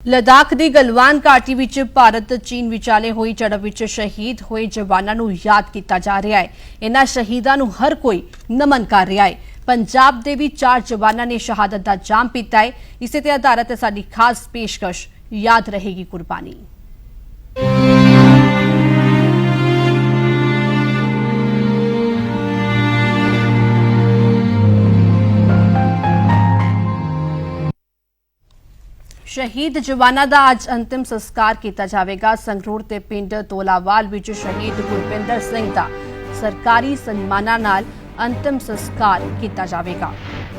लद्दाख ਦੀ ਗਲਵਾਨ ਘਾਟੀ ਵਿੱਚ ਭਾਰਤ ਚੀਨ ਵਿਚਾਲੇ ਹੋਈ ਝੜਪ ਵਿੱਚ ਸ਼ਹੀਦ ਹੋਏ ਜਵਾਨਾਂ ਨੂੰ ਯਾਦ ਕੀਤਾ ਜਾ ਰਿਹਾ ਹੈ। ਇਨ੍ਹਾਂ ਸ਼ਹੀਦਾਂ ਨੂੰ ਹਰ ਕੋਈ ਨਮਨ ਕਰ ਰਿਹਾ ਹੈ। ਪੰਜਾਬ ਦੇ ਵੀ 4 ਜਵਾਨਾਂ ਨੇ ਸ਼ਹਾਦਤ ਦਾ ਜਾਮ ਪੀਤਾ ਹੈ। ਇਸੇ ਤੇ ਆਧਾਰਿਤ ਸਾਡੀ ਖਾਸ ਪੇਸ਼ਕਸ਼ ਯਾਦ ਰਹੇਗੀ ਕੁਰਬਾਨੀ। शहीद जवानों का अज अंतिम संस्कार किया जाएगा। संगरूर के पिंड तोलावाल विच शहीद गुरबिंदर सिंह का सरकारी सन्मानां नाल अंतिम संस्कार किया जाएगा।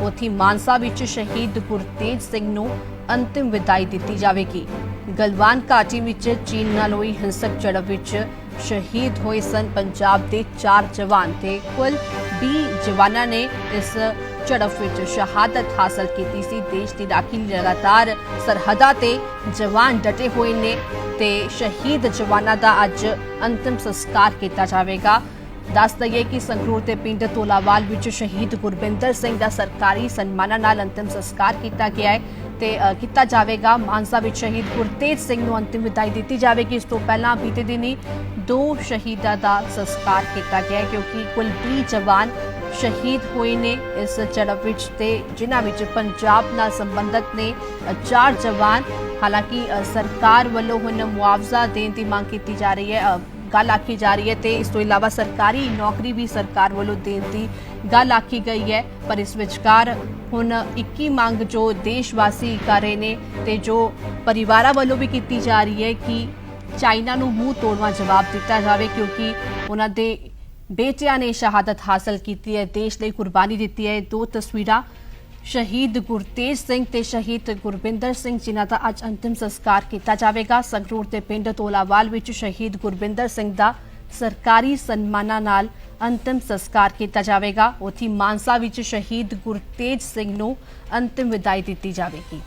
उथी मानसा विच शहीद गुरतेज सिंह नूं अंतिम विदाई दी जाएगी। गलवान घाटी विच चीन नाल होई हिंसक झड़प विच शहीद होए सन पंजाब के 4 जवान ते कुल 20 जवानों ने इस झड़प विच शहादत हासिल की सी। देश की राखी लगातार सरहदां ते जवान डटे हुए ने ते शहीद जवानों का अज अंतिम संस्कार किया जाएगा। दस दईए कि संगरूर के पिंड तोलावाल विच शहीद गुरबिंदर सिंह का सरकारी सन्मानां नाल अंतिम संस्कार किया गया है ते किया जाएगा। मानसा विच शहीद गुरतेज सिंह नूं अंतिम विदाई दी जाएगी। इस तो पहला बीते दिन ही 2 शहीदों का संस्कार किया गया है क्योंकि कुल 20 जवान शहीद हुए ने इस झड़प विच ते जिन्हां विच पंजाब नाल संबंधित ने 4 जवान। हालांकि सरकार वालों हुण मुआवजा देने की मांग की जा रही है, गल आखी जा रही है ते इस तो इलावा सरकारी नौकरी भी सरकार वालों देने की गल आखी गई है। पर इस विचकार हुण 21 मांग जो देशवासी कर रहे ने ते जो परिवारां वालों भी की जा रही है कि चाइना नूं मूँह तोड़वा जवाब दिता जाए क्योंकि उन्हां दे बेटियां ने शहादत हासिल की है, देश लिए कुर्बानी दी है। 2 तस्वीरां शहीद गुरतेज सिंह ते शहीद गुरबिंदर सिंह जिन्हां दा अज अंतिम संस्कार किया जाएगा। संगरूर के पिंड तोलावाल विच शहीद गुरबिंदर सिंह का सरकारी सन्मानां नाल अंतिम संस्कार किया जाएगा। उथी मानसा विच शहीद गुरतेज सिंह नूं अंतिम विदाई दी जाएगी।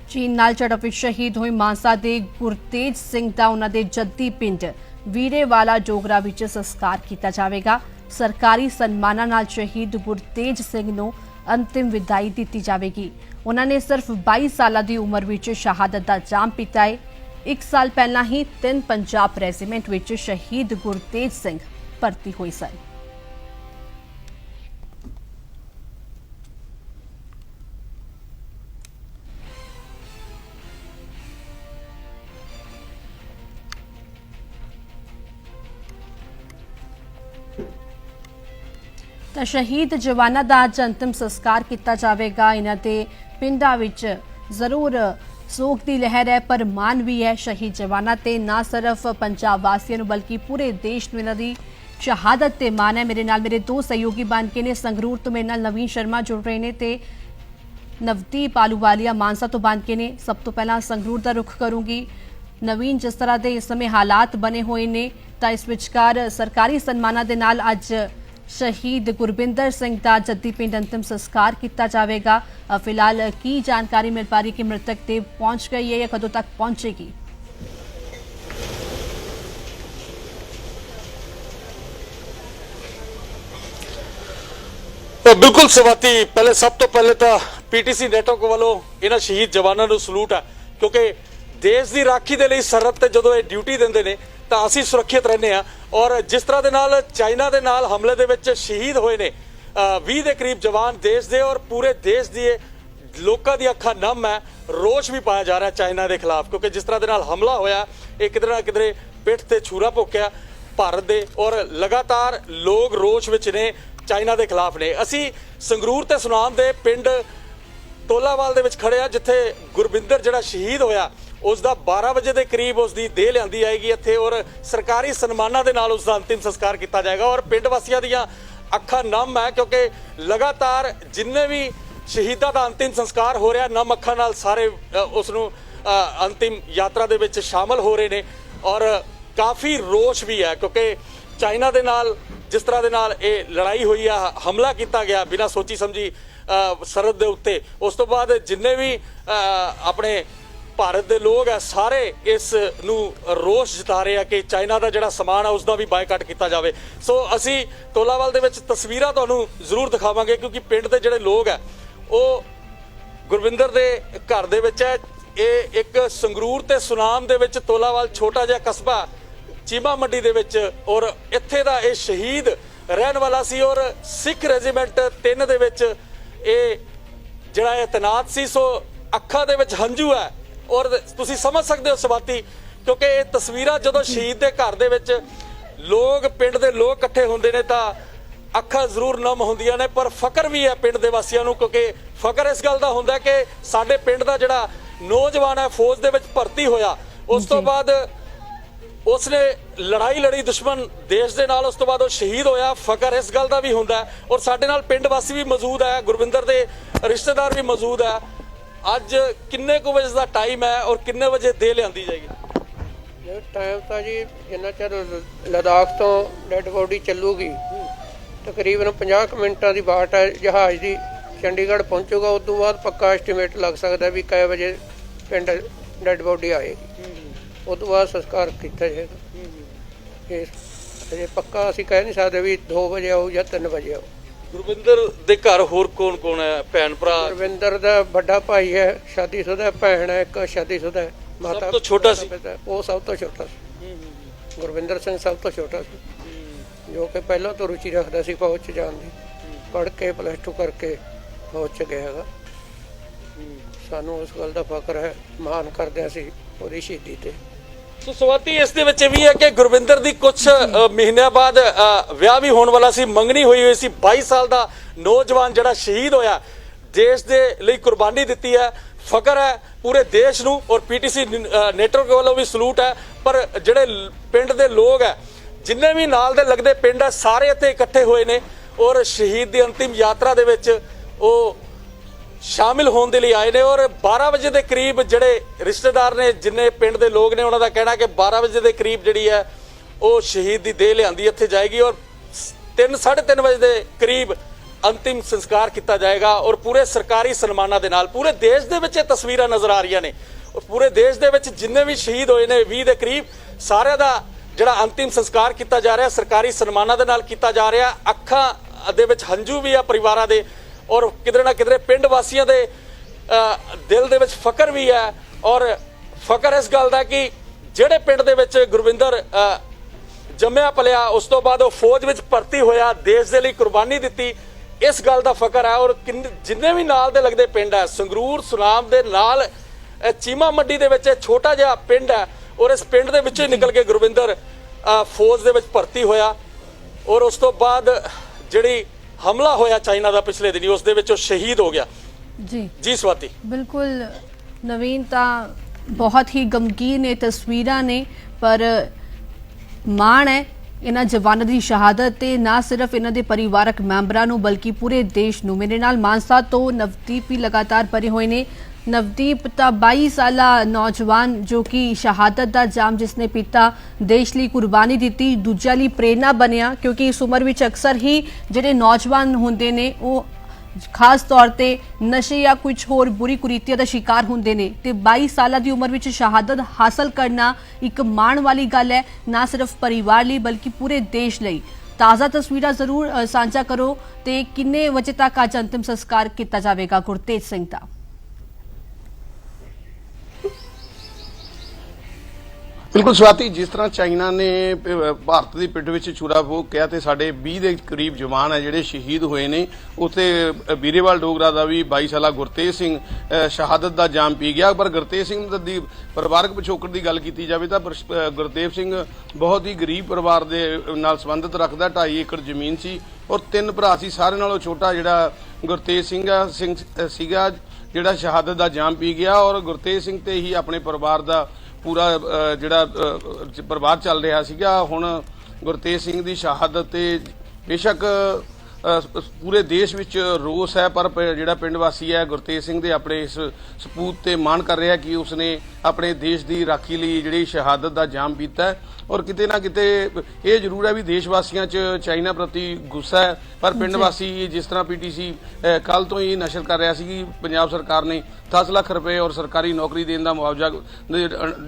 चीन नाल झड़प विच शहीद हुए मानसा के गुरतेज सिंह का उन्होंने जद्दी पिंड वीरेवाला जोगरा विच संस्कार किया जाएगा। सरकारी सन्मानां नाल शहीद गुरतेज सिंह नूं अंतिम विदाई दी जाएगी। उन्होंने सिर्फ 22 साल की उम्र विच शहादत का जाम पीता है। 1 साल पहला ही 3 पंजाब रेजीमेंट विच शहीद गुरतेज सिंह भर्ती हुए सन। तो शहीद जवानों का अज अंतिम संस्कार किया जाएगा। इन्हां दे पिंडां विच जरूर सोग की लहर है पर मान भी है शहीद जवानों ते। ना सिर्फ पंजाब वासियों नूं बल्कि पूरे देश नूं इन्हां दी शहादत ते मान है। मेरे नाल मेरे 2 सहयोगी बन के ने संगरूर तो मेरे नाल नवीन शर्मा जुड़ रहे हैं ते नवदीप आलूवालिया मानसा तो बन के ने। सब तो पहला संगरूर का रुख करूंगी। नवीन, जिस तरह के इस समय हालात बने हुए ने तां इस विचकार सरकारी सन्मानां दे नाल अज शहीद गुरबिंदर सिंह का जद्दी पिंड अंतिम संस्कार किया जाएगा। फिलहाल की जानकारी मिल पा रही कि मृतक देह पहुंच गई है या कदों तक पहुंचेगी? तो बिल्कुल स्वाति, पहले सब तो पहले तो पीटीसी नेटवर्क वालों इन्हां शहीद जवानों को सलूट है क्योंकि देश की राखी के लिए सरहद ते जदों ड्यूटी देंदे ने तो असीं सुरक्षित रहने आ। और जिस तरह के नाल चाइना के नाल हमले दे विच शहीद होए ने 20 के करीब जवान देश दे और पूरे देश दी लोगों दी अखां नम है। रोष भी पाया जा रहा है चाइना के खिलाफ क्योंकि जिस तरह के नाल हमला होया ये किधरे ना किधरे पिठ ते छुरा भोकिया भारत दे और लगातार लोग रोष विच ने चाइना के खिलाफ ने। असीं संगरूर ते सुनाम दे पिंड टोलावाल दे विच खड़े आ जिथे गुरबिंदर जिहड़ा शहीद होया उसका 12 बजे के करीब उसकी देह लियांदी आएगी इत्थे और सरकारी सन्मानां दे नाल उसका अंतिम संस्कार किया जाएगा। और पिंड वासियों दीयां अखां नम है क्योंकि लगातार जिन्ने भी शहीदां दा अंतिम संस्कार हो रहा नम अखां नाल सारे उसनूं अंतिम यात्रा दे विच शामिल हो रहे ने। और काफ़ी रोष भी है क्योंकि चाइना दे नाल जिस तरह दे नाल ये लड़ाई हुई है, हमला किया गया बिना सोची समझी सरहद दे उत्ते, उस तो बाद जिन्ने भी अपने भारत के लोग है सारे इस रोष जता रहे हैं कि चाइना का जोड़ा समान है उसका भी बायकाट किया जाए। सो असी टोलावाल के तस्वीर तुहानूं जरूर दिखावांगे क्योंकि पिंड के जोड़े लोग है वो ਗੁਰਵਿੰਦਰ ਦੇ ਘਰ ਦੇ ਵਿੱਚ ਹੈ। ਇਹ ਇੱਕ ਸੰਗਰੂਰ ਤੇ ਸੁਨਾਮ ਦੇ ਵਿੱਚ ਤੋਲਾਵਾਲ ਛੋਟਾ ਜਿਹਾ ਕਸਬਾ ਚੀਮਾ ਮੰਡੀ ਦੇ ਵਿੱਚ, ਔਰ ਇੱਥੇ ਦਾ ਇਹ ਸ਼ਹੀਦ ਰਹਿਣ ਵਾਲਾ ਸੀ ਔਰ ਸਿੱਖ ਰੈਜੀਮੈਂਟ 3 ਦੇ ਵਿੱਚ ਇਹ ਜਿਹੜਾ ਇਹ ਤੈਨਾਤ ਸੀ। ਸੋ ਅੱਖਾਂ ਦੇ ਵਿੱਚ ਹੰਝੂ ਹੈ ਔਰ ਤੁਸੀਂ ਸਮਝ ਸਕਦੇ ਹੋ ਸਵਾਤੀ, ਕਿਉਂਕਿ ਇਹ ਤਸਵੀਰਾਂ ਜਦੋਂ ਸ਼ਹੀਦ ਦੇ ਘਰ ਦੇ ਵਿੱਚ ਲੋਕ, ਪਿੰਡ ਦੇ ਲੋਕ ਇਕੱਠੇ ਹੁੰਦੇ ਨੇ ਤਾਂ ਅੱਖਾਂ ਜ਼ਰੂਰ ਨਮ ਹੁੰਦੀਆਂ ਨੇ, ਪਰ ਫਕਰ ਵੀ ਹੈ ਪਿੰਡ ਦੇ ਵਾਸੀਆਂ ਨੂੰ, ਕਿਉਂਕਿ ਫਕਰ ਇਸ ਗੱਲ ਦਾ ਹੁੰਦਾ ਕਿ ਸਾਡੇ ਪਿੰਡ ਦਾ ਜਿਹੜਾ ਨੌਜਵਾਨ ਹੈ ਫੌਜ ਦੇ ਵਿੱਚ ਭਰਤੀ ਹੋਇਆ, ਉਸ ਤੋਂ ਬਾਅਦ ਉਸਨੇ ਲੜਾਈ ਲੜੀ ਦੁਸ਼ਮਣ ਦੇਸ਼ ਦੇ ਨਾਲ, ਉਸ ਤੋਂ ਬਾਅਦ ਉਹ ਸ਼ਹੀਦ ਹੋਇਆ। ਫਕਰ ਇਸ ਗੱਲ ਦਾ ਵੀ ਹੁੰਦਾ ਹੈ। ਔਰ ਸਾਡੇ ਨਾਲ ਪਿੰਡ ਵਾਸੀ ਵੀ ਮੌਜੂਦ ਹੈ, ਗੁਰਵਿੰਦਰ ਦੇ ਰਿਸ਼ਤੇਦਾਰ ਵੀ ਮੌਜੂਦ ਹੈ। ਅੱਜ ਕਿੰਨੇ ਕੁ ਵਜੇ ਦਾ ਟਾਈਮ ਹੈ ਔਰ ਕਿੰਨੇ ਵਜੇ ਦੇ ਲਿਆਂਦੀ ਜਾਏਗੀ? ਟਾਈਮ ਤਾਂ ਜੀ ਜਿੰਨਾ ਚਿਰ ਲਦਾਖ ਤੋਂ ਡੈੱਡ ਬੋਡੀ ਚੱਲੂਗੀ ਤਕਰੀਬਨ 50 ਕੁ ਮਿੰਟਾਂ ਦੀ ਬਾਟ ਹੈ ਜਹਾਜ਼ ਦੀ, ਚੰਡੀਗੜ੍ਹ ਪਹੁੰਚੂਗਾ। ਉਸ ਤੋਂ ਬਾਅਦ ਪੱਕਾ ਐਸਟੀਮੇਟ ਲੱਗ ਸਕਦਾ ਵੀ ਕਿੰਨੇ ਵਜੇ ਪਿੰਡ ਡੈੱਡ ਬੋਡੀ ਆਏਗੀ, ਉਸ ਤੋਂ ਬਾਅਦ ਸੰਸਕਾਰ ਕੀਤਾ ਜਾਏਗਾ। ਇਹ ਅਜੇ ਪੱਕਾ ਅਸੀਂ ਕਹਿ ਨਹੀਂ ਸਕਦੇ ਵੀ 2 ਵਜੇ ਆਊ ਜਾਂ 3 ਵਜੇ ਆਊ। ਗੁਰਵਿੰਦਰ ਦੇ ਘਰ ਹੋਰ ਕੌਣ ਕੌਣ ਹੈ? ਭੈਣ ਭਰਾ? ਗੁਰਵਿੰਦਰ ਦਾ ਵੱਡਾ ਭਾਈ ਹੈ, ਸ਼ਾਦੀशुदा ਭੈਣ ਹੈ, ਇੱਕ ਸ਼ਾਦੀशुदा ਹੈ। ਮਾਤਾ ਸਭ ਤੋਂ ਛੋਟਾ ਸੀ? ਉਹ ਸਭ ਤੋਂ ਛੋਟਾ ਸੀ। ਗੁਰਵਿੰਦਰ ਸਿੰਘ ਸਭ ਤੋਂ ਛੋਟਾ ਸੀ, ਜੋ ਕਿ ਪਹਿਲਾਂ ਤੋਂ ਰੁਚੀ ਰੱਖਦਾ ਸੀ ਫੌਜ 'ਚ ਜਾਣ ਦੀ। ਪੜ੍ਹ ਕੇ +2 ਕਰਕੇ ਫੌਜ 'ਚ ਗਿਆ ਹੈਗਾ। ਸਾਨੂੰ ਉਸ ਗੱਲ ਦਾ ਫਖਰ ਹੈ, ਮਾਣ ਕਰਦੇ ਅਸੀਂ ਉਹਦੀ ਸ਼ਹੀਦੀ ਤੇ। ਸੋ ਸਵਾਤੀ ਇਸ ਦੇ ਵਿੱਚ ਇਹ ਵੀ ਹੈ ਕਿ ਗੁਰਵਿੰਦਰ ਦੀ ਕੁਝ ਮਹੀਨਿਆਂ ਬਾਅਦ ਵਿਆਹ ਵੀ ਹੋਣ ਵਾਲਾ ਸੀ, ਮੰਗਣੀ ਹੋਈ ਸੀ। 22 ਸਾਲ ਦਾ ਨੌਜਵਾਨ ਜਿਹੜਾ ਸ਼ਹੀਦ ਹੋਇਆ, ਦੇਸ਼ ਦੇ ਲਈ ਕੁਰਬਾਨੀ ਦਿੱਤੀ ਹੈ। ਫਖਰ ਹੈ ਪੂਰੇ ਦੇਸ਼ ਨੂੰ ਔਰ ਪੀਟੀਸੀ ਨੈਟਵਰਕ ਵੱਲੋਂ ਵੀ ਸਲੂਟ ਹੈ। ਪਰ ਜਿਹੜੇ ਪਿੰਡ ਦੇ ਲੋਕ ਹੈ, ਜਿੰਨੇ ਵੀ ਨਾਲ ਦੇ ਲੱਗਦੇ ਪਿੰਡ ਹੈ, ਸਾਰੇ ਇੱਥੇ ਇਕੱਠੇ ਹੋਏ ਨੇ ਔਰ ਸ਼ਹੀਦ ਦੀ ਅੰਤਿਮ ਯਾਤਰਾ ਦੇ ਵਿੱਚ ਉਹ ਸ਼ਾਮਿਲ ਹੋਣ ਦੇ ਲਈ ਆਏ ਨੇ। ਔਰ 12 ਵਜੇ ਦੇ ਕਰੀਬ ਜਿਹੜੇ ਰਿਸ਼ਤੇਦਾਰ ਨੇ, ਜਿੰਨੇ ਪਿੰਡ ਦੇ ਲੋਕ ਨੇ, ਉਹਨਾਂ ਦਾ ਕਹਿਣਾ ਕਿ 12 ਵਜੇ ਦੇ ਕਰੀਬ ਜਿਹੜੀ ਹੈ ਉਹ ਸ਼ਹੀਦ ਦੀ ਦੇਹ ਲਿਆਂਦੀ ਇੱਥੇ ਜਾਏਗੀ ਔਰ 3-3:30 ਵਜੇ ਦੇ ਕਰੀਬ ਅੰਤਿਮ ਸੰਸਕਾਰ ਕੀਤਾ ਜਾਏਗਾ ਔਰ ਪੂਰੇ ਸਰਕਾਰੀ ਸਨਮਾਨਾਂ ਦੇ ਨਾਲ। ਪੂਰੇ ਦੇਸ਼ ਦੇ ਵਿੱਚ ਇਹ ਤਸਵੀਰਾਂ ਨਜ਼ਰ ਆ ਰਹੀਆਂ ਨੇ ਔਰ ਪੂਰੇ ਦੇਸ਼ ਦੇ ਵਿੱਚ ਜਿੰਨੇ ਵੀ ਸ਼ਹੀਦ ਹੋਏ ਨੇ 20 ਦੇ ਕਰੀਬ, ਸਾਰਿਆਂ ਦਾ ਜਿਹੜਾ ਅੰਤਿਮ ਸੰਸਕਾਰ ਕੀਤਾ ਜਾ ਰਿਹਾ ਸਰਕਾਰੀ ਸਨਮਾਨਾਂ ਦੇ ਨਾਲ ਕੀਤਾ ਜਾ ਰਿਹਾ। ਅੱਖਾਂ ਦੇ ਵਿੱਚ ਹੰਝੂ ਵੀ ਆ ਪਰਿਵਾਰਾਂ ਦੇ ਔਰ ਕਿਧਰੇ ਨਾ ਕਿਧਰੇ ਪਿੰਡ ਵਾਸੀਆਂ ਦੇ ਦਿਲ ਦੇ ਵਿੱਚ ਫਕਰ ਵੀ ਹੈ। ਔਰ ਫਕਰ ਇਸ ਗੱਲ ਦਾ ਕਿ ਜਿਹੜੇ ਪਿੰਡ ਦੇ ਵਿੱਚ ਗੁਰਵਿੰਦਰ ਜੰਮਿਆ ਪਲਿਆ, ਉਸ ਤੋਂ ਬਾਅਦ ਉਹ ਫੌਜ ਵਿੱਚ ਭਰਤੀ ਹੋਇਆ, ਦੇਸ਼ ਦੇ ਲਈ ਕੁਰਬਾਨੀ ਦਿੱਤੀ, ਇਸ ਗੱਲ ਦਾ ਫਕਰ ਹੈ। ਔਰ ਜਿੰਨੇ ਵੀ ਨਾਲ ਦੇ ਲੱਗਦੇ ਪਿੰਡ ਹੈ, ਸੰਗਰੂਰ ਸੁਨਾਮ ਦੇ ਨਾਲ ਚੀਮਾ ਮੰਡੀ ਦੇ ਵਿੱਚ ਛੋਟਾ ਜਿਹਾ ਪਿੰਡ ਹੈ ਔਰ ਇਸ ਪਿੰਡ ਦੇ ਵਿੱਚੋਂ ਨਿਕਲ ਕੇ ਗੁਰਵਿੰਦਰ ਫੌਜ ਦੇ ਵਿੱਚ ਭਰਤੀ ਹੋਇਆ ਔਰ ਉਸ ਤੋਂ ਬਾਅਦ ਜਿਹੜੀ ਹਮਲਾ ਹੋਇਆ ਚਾਈਨਾ ਦਾ ਪਿਛਲੇ ਦਿਨੀ, ਉਸ ਦੇ ਵਿੱਚ ਉਹ ਸ਼ਹੀਦ ਹੋ ਗਿਆ। ਜੀ ਸਵਾਤੀ। ਬਿਲਕੁਲ ਨਵੀਨ, ਤਾਂ ਬਹੁਤ ਹੀ ਗਮਗੀਨ ਇਹ ਤਸਵੀਰਾਂ ਨੇ, ਪਰ ਮਾਣ ਹੈ ਇਹਨਾਂ ਜਵਾਨਾਂ ਦੀ ਸ਼ਹਾਦਤ ਤੇ, ਨਾ ਸਿਰਫ ਇਹਨਾਂ ਦੇ ਪਰਿਵਾਰਕ ਮੈਂਬਰਾਂ ਨੂੰ ਬਲਕਿ ਪੂਰੇ ਦੇਸ਼ ਨੂੰ। ਮੇਰੇ ਨਾਲ ਮਾਨਸਾ ਤੋਂ ਨਵਦੀਪ ਵੀ ਲਗਾਤਾਰ ਭਰੇ ਹੋਏ ਨੇ। ਨਵਦੀਪ, ਤਾਂ 22 ਸਾਲਾ ਨੌਜਵਾਨ ਜੋ ਕਿ ਸ਼ਹਾਦਤ ਦਾ ਜਾਮ ਜਿਸਨੇ ਪੀਤਾ, ਦੇਸ਼ ਲਈ ਕੁਰਬਾਨੀ ਦਿੱਤੀ, ਦੂਜਿਆਂ ਲਈ ਪ੍ਰੇਰਨਾ ਬਣਿਆ, ਕਿਉਂਕਿ ਇਸ ਉਮਰ ਵਿੱਚ ਅਕਸਰ ਹੀ ਜਿਹੜੇ ਨੌਜਵਾਨ ਹੁੰਦੇ ਨੇ ਉਹ ਖਾਸ ਤੌਰ ਤੇ ਨਸ਼ੇ ਜਾਂ ਕੁਝ ਹੋਰ ਬੁਰੀ ਕੁਰੀਤੀਆਂ ਦਾ ਸ਼ਿਕਾਰ ਹੁੰਦੇ ਨੇ, ਤੇ 22 ਸਾਲਾਂ ਦੀ ਉਮਰ ਵਿੱਚ ਸ਼ਹਾਦਤ ਹਾਸਲ ਕਰਨਾ ਇੱਕ ਮਾਣ ਵਾਲੀ ਗੱਲ ਹੈ, ਨਾ ਸਿਰਫ ਪਰਿਵਾਰ ਲਈ ਬਲਕਿ ਪੂਰੇ ਦੇਸ਼ ਲਈ। ਤਾਜ਼ਾ ਤਸਵੀਰਾਂ ਜ਼ਰੂਰ ਸਾਂਝਾ ਕਰੋ ਤੇ ਕਿੰਨੇ ਵਜੇ ਤੱਕ ਅੱਜ ਅੰਤਿਮ ਸੰਸਕਾਰ ਕੀਤਾ ਜਾਵੇਗਾ ਗੁਰਤੇਜ ਸਿੰਘ ਦਾ? ਬਿਲਕੁਲ ਸਵਾਤੀ, ਜਿਸ ਤਰ੍ਹਾਂ ਚਾਈਨਾ ਨੇ ਭਾਰਤ ਦੀ ਪਿੱਠ ਵਿੱਚ ਛੁਰਾ ਫੂਕ ਕਿਹਾ ਤੇ ਸਾਡੇ 20 ਦੇ ਕਰੀਬ ਜਵਾਨ ਹੈ ਜਿਹੜੇ ਸ਼ਹੀਦ ਹੋਏ ਨੇ, ਉੱਥੇ ਬੀਰੇਵਾਲ ਡੋਗਰਾ ਦਾ ਵੀ 22 ਸਾਲਾ ਗੁਰਤੇਜ ਸਿੰਘ ਸ਼ਹਾਦਤ ਦਾ ਜਾਮ ਪੀ ਗਿਆ। ਪਰ ਗੁਰਤੇਜ ਸਿੰਘ ਦੀ ਪਰਿਵਾਰਕ ਪਿਛੋਕੜ ਦੀ ਗੱਲ ਕੀਤੀ ਜਾਵੇ ਤਾਂ ਗੁਰਤੇਜ ਸਿੰਘ ਬਹੁਤ ਹੀ ਗਰੀਬ ਪਰਿਵਾਰ ਦੇ ਨਾਲ ਸੰਬੰਧਿਤ ਰੱਖਦਾ। 2.5 ਏਕੜ ਜ਼ਮੀਨ ਸੀ ਔਰ 3 ਭਰਾ ਸੀ। ਸਾਰਿਆਂ ਨਾਲੋਂ ਛੋਟਾ ਜਿਹੜਾ ਗੁਰਤੇਜ ਸਿੰਘ ਸੀਗਾ ਜਿਹੜਾ ਸ਼ਹਾਦਤ ਦਾ ਜਾਮ ਪੀ ਗਿਆ ਔਰ ਗੁਰਤੇਜ ਸਿੰਘ ਤੇ ਹੀ ਆਪਣੇ ਪਰਿਵਾਰ ਦਾ ਪੂਰਾ ਜਿਹੜਾ ਪਰਿਵਾਰ ਚੱਲ ਰਿਹਾ ਸੀਗਾ। ਹੁਣ ਗੁਰਤੇਜ ਸਿੰਘ ਦੀ ਸ਼ਹਾਦਤ ਤੇ ਬੇਸ਼ੱਕ ਪੂਰੇ ਦੇਸ਼ ਵਿੱਚ ਰੋਸ ਹੈ, ਪਰ ਜਿਹੜਾ ਪਿੰਡ ਵਾਸੀ ਹੈ ਗੁਰਤੇਜ ਸਿੰਘ ਦੇ ਆਪਣੇ ਇਸ ਸਪੂਤ ਤੇ ਮਾਣ ਕਰ ਰਿਹਾ ਕਿ ਉਸਨੇ ਆਪਣੇ ਦੇਸ਼ ਦੀ ਰਾਖੀ ਲਈ ਜਿਹੜੀ ਸ਼ਹਾਦਤ ਦਾ ਜਾਮ ਪੀਤਾ। ਔਰ ਕਿਤੇ ਨਾ ਕਿਤੇ ਇਹ ਜ਼ਰੂਰ ਹੈ ਵੀ ਦੇਸ਼ ਵਾਸੀਆਂ 'ਚ ਚਾਈਨਾ ਪ੍ਰਤੀ ਗੁੱਸਾ ਹੈ, ਪਰ ਪਿੰਡ ਵਾਸੀ ਜਿਸ ਤਰ੍ਹਾਂ ਪੀਟੀਸੀ ਕੱਲ ਤੋਂ ਹੀ ਨਸ਼ਰ ਕਰ ਰਿਹਾ ਸੀ ਕਿ ਪੰਜਾਬ ਸਰਕਾਰ ਨੇ 10 ਲੱਖ ਰੁਪਏ ਔਰ ਸਰਕਾਰੀ ਨੌਕਰੀ ਦੇਣ ਦਾ ਮੁਆਵਜ਼ਾ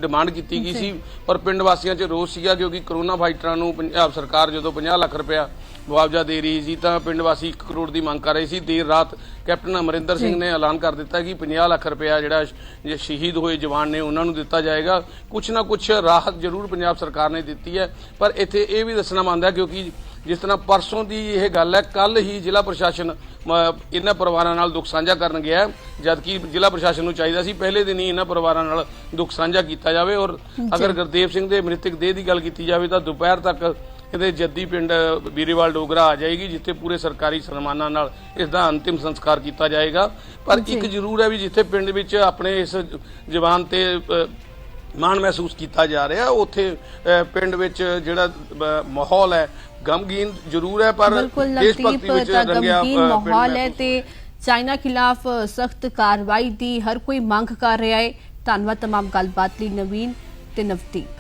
ਡਿਮਾਂਡ ਕੀਤੀ ਗਈ ਸੀ, ਪਰ ਪਿੰਡ ਵਾਸੀਆਂ 'ਚ ਰੋਸ ਸੀਗਾ ਕਿਉਂਕਿ ਕਰੋਨਾ ਫਾਈਟਰਾਂ ਨੂੰ ਪੰਜਾਬ ਸਰਕਾਰ ਜਦੋਂ 50 ਲੱਖ ਰੁਪਇਆ ਮੁਆਵਜ਼ਾ ਦੇ ਰਹੀ ਸੀ ਤਾਂ ਪਿੰਡ ਵਾਸੀ 1 ਕਰੋੜ ਦੀ ਮੰਗ ਕਰ ਰਹੇ ਸੀ। ਦੇਰ ਰਾਤ ਕੈਪਟਨ ਅਮਰਿੰਦਰ ਸਿੰਘ ਨੇ ਐਲਾਨ ਕਰ ਦਿੱਤਾ ਕਿ 50 ਲੱਖ ਰੁਪਇਆ ਜਿਹੜਾ ਸ਼ਹੀਦ ਹੋਏ ਜਵਾਨ ਨੇ ਉਹਨਾਂ ਨੂੰ ਦਿੱਤਾ ਜਾਏਗਾ। ਕੁਛ ਨਾ ਕੁਛ ਰਾਹਤ ਜ਼ਰੂਰ ਪੰਜਾਬ ਸਰਕਾਰ ਨੇ ਦਿੱਤੀ ਹੈ, ਪਰ ਇੱਥੇ ਇਹ ਵੀ ਦੱਸਣਾ ਬਣਦਾ ਕਿਉਂਕਿ ਜਿਸ ਤਰ੍ਹਾਂ ਪਰਸੋਂ ਦੀ ਇਹ ਗੱਲ ਹੈ, ਕੱਲ ਹੀ ਜ਼ਿਲ੍ਹਾ ਪ੍ਰਸ਼ਾਸਨ ਇਹਨਾਂ ਪਰਿਵਾਰਾਂ ਨਾਲ ਦੁੱਖ ਸਾਂਝਾ ਕਰਨ ਗਿਆ, ਜਦਕਿ ਜ਼ਿਲ੍ਹਾ ਪ੍ਰਸ਼ਾਸਨ ਨੂੰ ਚਾਹੀਦਾ ਸੀ ਪਹਿਲੇ ਦਿਨ ਹੀ ਇਹਨਾਂ ਪਰਿਵਾਰਾਂ ਨਾਲ ਦੁੱਖ ਸਾਂਝਾ ਕੀਤਾ ਜਾਵੇ। ਔਰ ਅਗਰ ਗੁਰਦੇਵ ਸਿੰਘ ਦੇ ਮ੍ਰਿਤਕ ਦੇਹ ਦੀ ਗੱਲ ਕੀਤੀ ਜਾਵੇ ਤਾਂ ਦੁਪਹਿਰ ਤੱਕ ਇਹਦੇ ਜੱਦੀ ਪਿੰਡ ਬੀਰੇਵਾਲ ਡੋਗਰਾ ਆ ਜਾਏਗੀ, ਜਿੱਥੇ ਪੂਰੇ ਸਰਕਾਰੀ ਸਨਮਾਨਾਂ ਨਾਲ ਇਸ ਦਾ ਅੰਤਿਮ ਸੰਸਕਾਰ ਕੀਤਾ ਜਾਏਗਾ। ਪਰ ਇੱਕ ਜ਼ਰੂਰ ਹੈ ਵੀ ਜਿੱਥੇ ਪਿੰਡ ਵਿੱਚ ਆਪਣੇ ਇਸ ਜਵਾਨ ਤੇ ਮਾਣ ਮਹਿਸੂਸ ਕੀਤਾ ਜਾ ਰਿਹਾ, ਉੱਥੇ ਪਿੰਡ ਵਿੱਚ ਜਿਹੜਾ ਮਾਹੌਲ ਹੈ ਗਮਗੀਨ ਜ਼ਰੂਰ ਹੈ, ਪਰ ਦੇਸ਼ ਭਗਤੀ ਵਿੱਚ ਰੰਗਿਆ ਮਾਹੌਲ ਹੈ ਤੇ ਚਾਈਨਾ ਖਿਲਾਫ ਸਖਤ ਕਾਰਵਾਈ ਦੀ ਹਰ ਕੋਈ ਮੰਗ ਕਰ ਰਿਹਾ ਹੈ। ਧੰਨਵਾਦ तमाम ਗੱਲਬਾਤ ਲਈ ਨਵੀਨ ਤੇ ਨਵਦੀਪ।